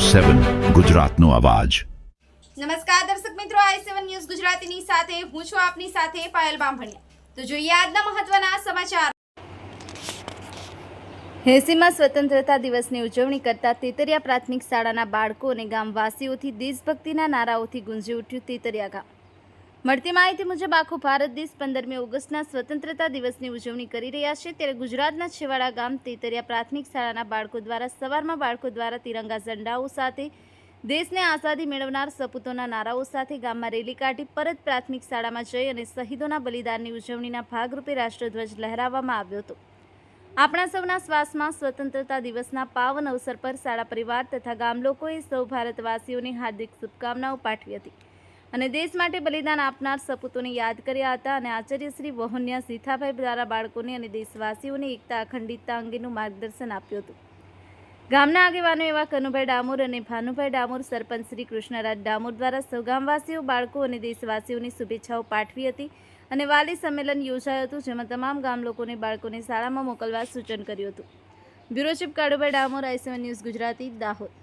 7 ગુજરાતનો અવાજ। નમસ્કાર દર્શક મિત્રો, i7 ન્યૂઝ ગુજરાતીની સાથે હું છું આપની સાથે પાયલ બામભણિયા। તો જોઈએ આજના મહત્વના સમાચાર। 80માં સ્વતંત્રતા દિવસની ઉજવણી કરતા તેતરિયા પ્રાથમિક શાળાના બાળકો અને ગામવાસીઓથી દેશભક્તિના નારાઓથી ગુંજી ઉઠ્યું તેતરિયા ગામ। મળતી માહિતી મુજબ આખો ભારત દેશ 15મી ઓગસ્ટના સ્વતંત્રતા દિવસની ઉજવણી કરી રહ્યા છે, ત્યારે ગુજરાતના છેવાડા ગામ તેતરિયા પ્રાથમિક શાળાના બાળકો દ્વારા સવારમાં બાળકો દ્વારા તિરંગા ઝંડાઓ સાથે દેશને આઝાદી મેળવનાર સપૂતોના નારાઓ સાથે ગામમાં રેલી કાઢી પરત પ્રાથમિક શાળામાં જઈ અને શહીદોના બલિદાનની ઉજવણીના ભાગરૂપે રાષ્ટ્રધ્વજ લહેરાવવામાં આવ્યો હતો। આપણા સૌના શ્વાસમાં સ્વતંત્રતા દિવસના પાવન અવસર પર શાળા પરિવાર તથા ગામ લોકોએ સૌ ભારતવાસીઓને હાર્દિક શુભકામનાઓ પાઠવી હતી અને દેશ માટે બલિદાન આપનાર સપૂતોને યાદ કર્યા હતા અને આચાર્ય શ્રી વહોન્યા સીથાભાઈ દ્વારા બાળકોને અને દેશવાસીઓને એકતા અખંડિતતા અંગેનું માર્ગદર્શન આપ્યું હતું। ગામના આગેવાનો એવા કનુભાઈ ડામોર અને ભાનુભાઈ ડામોર, સરપંચ શ્રી કૃષ્ણરાજ ડામોર દ્વારા સૌ ગામવાસીઓ, બાળકો અને દેશવાસીઓની શુભેચ્છાઓ પાઠવી હતી અને વાલી સંમેલન યોજાયું હતું, જેમાં તમામ ગામ લોકોને બાળકોને શાળામાં મોકલવા સૂચન કર્યું હતું। Bureau chief Kalubhai Damor, i7 news Gujarati, Dahod.